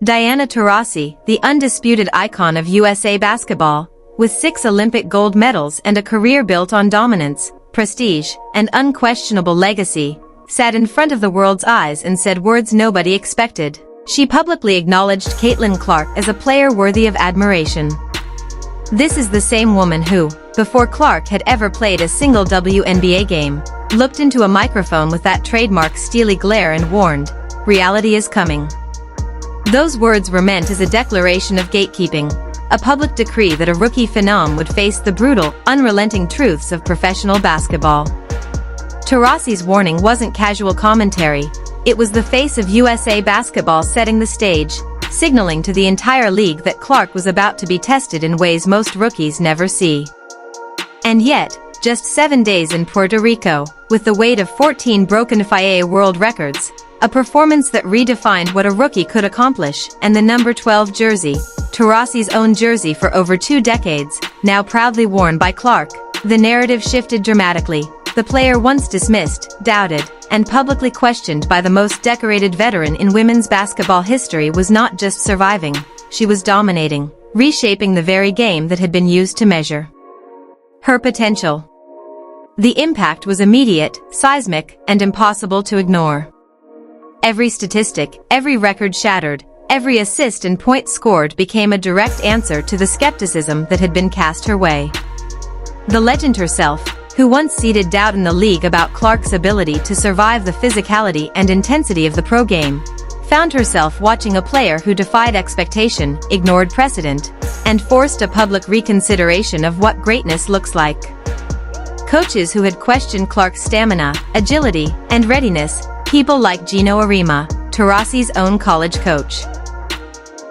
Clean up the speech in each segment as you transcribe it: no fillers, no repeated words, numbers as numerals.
Diana Taurasi, the undisputed icon of USA basketball, with 6 Olympic gold medals and a career built on dominance, prestige, and unquestionable legacy, sat in front of the world's eyes and said words nobody expected. She publicly acknowledged Caitlin Clark as a player worthy of admiration. This is the same woman who, before Clark had ever played a single WNBA game, looked into a microphone with that trademark steely glare and warned, "Reality is coming." Those words were meant as a declaration of gatekeeping, a public decree that a rookie phenom would face the brutal, unrelenting truths of professional basketball. Taurasi's warning wasn't casual commentary, it was the face of USA basketball setting the stage, signaling to the entire league that Clark was about to be tested in ways most rookies never see. And yet, just 7 days in Puerto Rico, with the weight of 14 broken FIA world records, a performance that redefined what a rookie could accomplish, and the number 12 jersey, Taurasi's own jersey for over 2 decades, now proudly worn by Clark, the narrative shifted dramatically. The player once dismissed, doubted, and publicly questioned by the most decorated veteran in women's basketball history was not just surviving, she was dominating, reshaping the very game that had been used to measure her potential. The impact was immediate, seismic, and impossible to ignore. Every statistic, every record shattered, every assist and point scored became a direct answer to the skepticism that had been cast her way. The legend herself, who once seeded doubt in the league about Clark's ability to survive the physicality and intensity of the pro game, found herself watching a player who defied expectation, ignored precedent, and forced a public reconsideration of what greatness looks like. Coaches who had questioned Clark's stamina, agility, and readiness, people like Gino Arima, Taurasi's own college coach,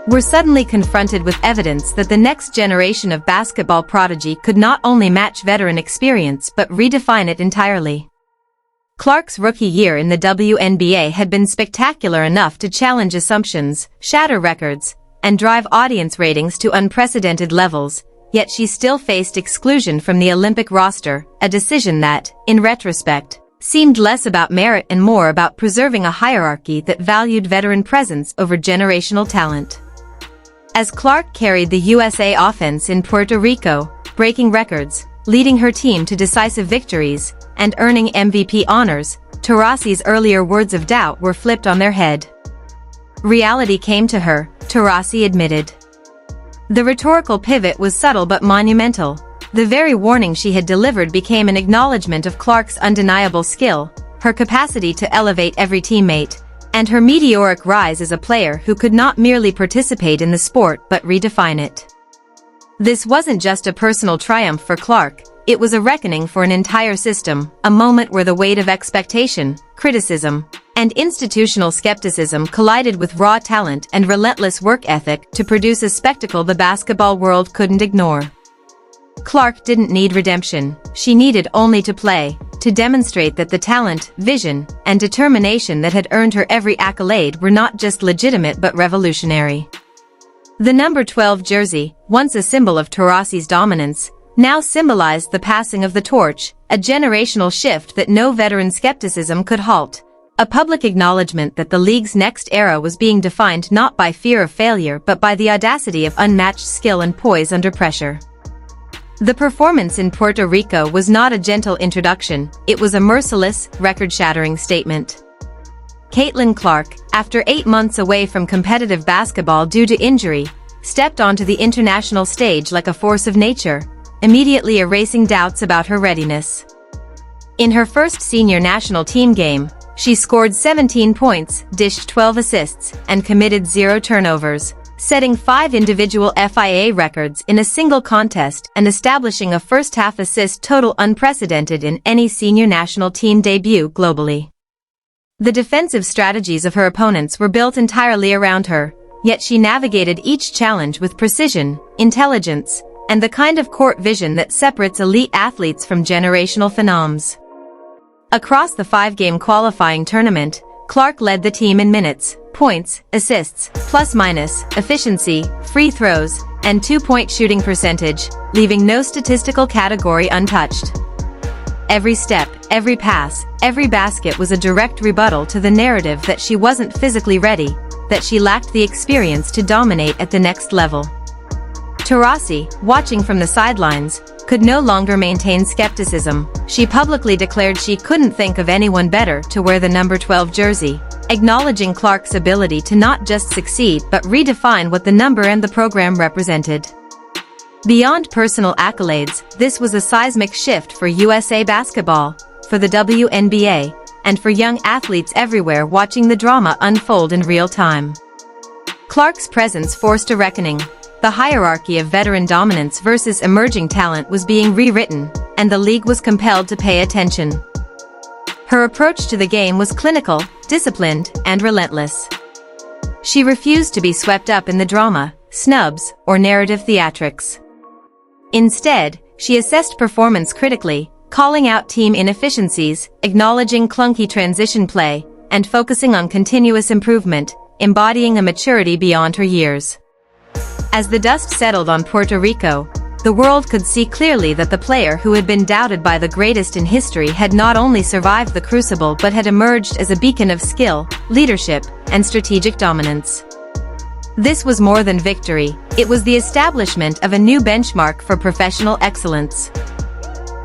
were suddenly confronted with evidence that the next generation of basketball prodigy could not only match veteran experience but redefine it entirely. Clark's rookie year in the WNBA had been spectacular enough to challenge assumptions, shatter records, and drive audience ratings to unprecedented levels, yet she still faced exclusion from the Olympic roster, a decision that, in retrospect, seemed less about merit and more about preserving a hierarchy that valued veteran presence over generational talent. As Clark carried the USA offense in Puerto Rico, breaking records, leading her team to decisive victories, and earning MVP honors, Taurasi's earlier words of doubt were flipped on their head. Reality came to her, Taurasi admitted. The rhetorical pivot was subtle but monumental. The very warning she had delivered became an acknowledgement of Clark's undeniable skill, her capacity to elevate every teammate, and her meteoric rise as a player who could not merely participate in the sport but redefine it. This wasn't just a personal triumph for Clark, it was a reckoning for an entire system, a moment where the weight of expectation, criticism, and institutional skepticism collided with raw talent and relentless work ethic to produce a spectacle the basketball world couldn't ignore. Clark didn't need redemption, she needed only to play, to demonstrate that the talent, vision, and determination that had earned her every accolade were not just legitimate but revolutionary. The number 12 jersey, once a symbol of Taurasi's dominance, now symbolized the passing of the torch, a generational shift that no veteran skepticism could halt, a public acknowledgement that the league's next era was being defined not by fear of failure but by the audacity of unmatched skill and poise under pressure. The performance in Puerto Rico was not a gentle introduction, it was a merciless, record-shattering statement. Caitlin Clark, after 8 months away from competitive basketball due to injury, stepped onto the international stage like a force of nature, immediately erasing doubts about her readiness. In her first senior national team game, she scored 17 points, dished 12 assists, and committed 0 turnovers, setting 5 individual FIA records in a single contest and establishing a first-half assist total unprecedented in any senior national team debut globally. The defensive strategies of her opponents were built entirely around her, yet she navigated each challenge with precision, intelligence, and the kind of court vision that separates elite athletes from generational phenoms. Across the 5-game qualifying tournament, Clark led the team in minutes, points, assists, plus-minus, efficiency, free throws, and 2-point shooting percentage, leaving no statistical category untouched. Every step, every pass, every basket was a direct rebuttal to the narrative that she wasn't physically ready, that she lacked the experience to dominate at the next level. Taurasi, watching from the sidelines, could no longer maintain skepticism. She publicly declared she couldn't think of anyone better to wear the number 12 jersey, acknowledging Clark's ability to not just succeed but redefine what the number and the program represented. Beyond personal accolades, this was a seismic shift for USA basketball, for the WNBA, and for young athletes everywhere watching the drama unfold in real time. Clark's presence forced a reckoning. The hierarchy of veteran dominance versus emerging talent was being rewritten, and the league was compelled to pay attention. Her approach to the game was clinical, disciplined, and relentless. She refused to be swept up in the drama, snubs, or narrative theatrics. Instead, she assessed performance critically, calling out team inefficiencies, acknowledging clunky transition play, and focusing on continuous improvement, embodying a maturity beyond her years. As the dust settled on Puerto Rico, the world could see clearly that the player who had been doubted by the greatest in history had not only survived the crucible but had emerged as a beacon of skill, leadership, and strategic dominance. This was more than victory, it was the establishment of a new benchmark for professional excellence.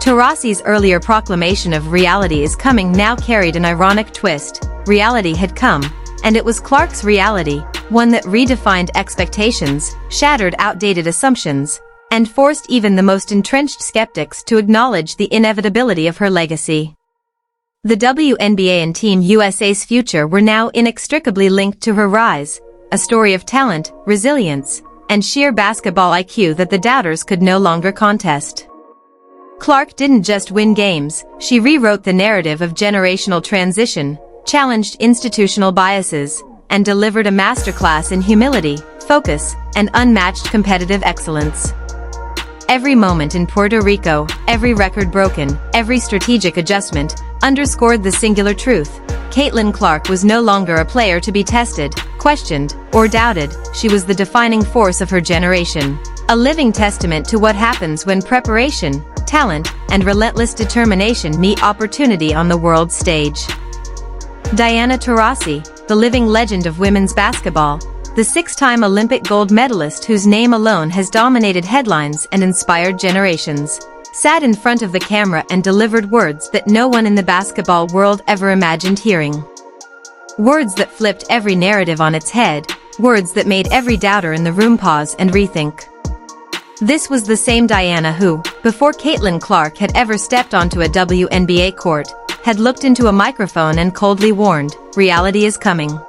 Taurasi's earlier proclamation of reality is coming now carried an ironic twist. Reality had come, and it was Clark's reality, one that redefined expectations, shattered outdated assumptions, and forced even the most entrenched skeptics to acknowledge the inevitability of her legacy. The WNBA and Team USA's future were now inextricably linked to her rise, a story of talent, resilience, and sheer basketball IQ that the doubters could no longer contest. Clark didn't just win games, she rewrote the narrative of generational transition, challenged institutional biases, and delivered a masterclass in humility, focus, and unmatched competitive excellence. Every moment in Puerto Rico, every record broken, every strategic adjustment, underscored the singular truth. Caitlin Clark was no longer a player to be tested, questioned, or doubted, she was the defining force of her generation. A living testament to what happens when preparation, talent, and relentless determination meet opportunity on the world stage. Diana Taurasi, the living legend of women's basketball, the six-time Olympic gold medalist whose name alone has dominated headlines and inspired generations, sat in front of the camera and delivered words that no one in the basketball world ever imagined hearing. Words that flipped every narrative on its head, words that made every doubter in the room pause and rethink. This was the same Diana who, before Caitlin Clark had ever stepped onto a WNBA court, had looked into a microphone and coldly warned, reality is coming.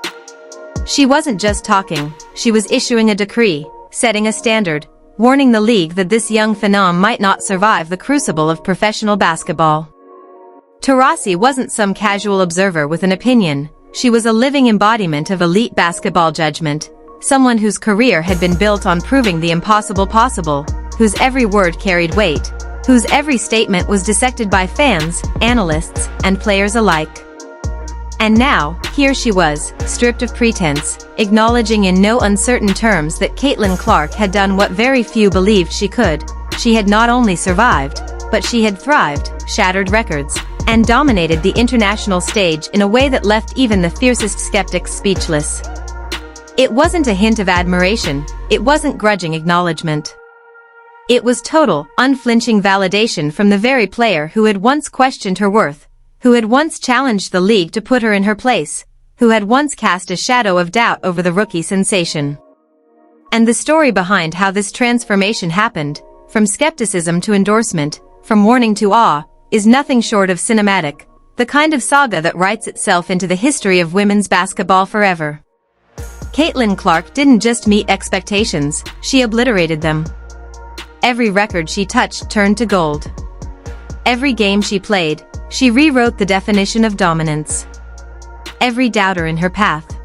She wasn't just talking, she was issuing a decree, setting a standard, warning the league that this young phenom might not survive the crucible of professional basketball. Taurasi wasn't some casual observer with an opinion, she was a living embodiment of elite basketball judgment, someone whose career had been built on proving the impossible possible, whose every word carried weight, whose every statement was dissected by fans, analysts, and players alike. And now, here she was, stripped of pretense, acknowledging in no uncertain terms that Caitlin Clark had done what very few believed she could. She had not only survived, but she had thrived, shattered records, and dominated the international stage in a way that left even the fiercest skeptics speechless. It wasn't a hint of admiration, it wasn't grudging acknowledgement. It was total, unflinching validation from the very player who had once questioned her worth, who had once challenged the league to put her in her place, who had once cast a shadow of doubt over the rookie sensation. And the story behind how this transformation happened, from skepticism to endorsement, from warning to awe, is nothing short of cinematic, the kind of saga that writes itself into the history of women's basketball forever. Caitlin Clark didn't just meet expectations, she obliterated them. Every record she touched turned to gold. Every game she played, she rewrote the definition of dominance. Every doubter in her path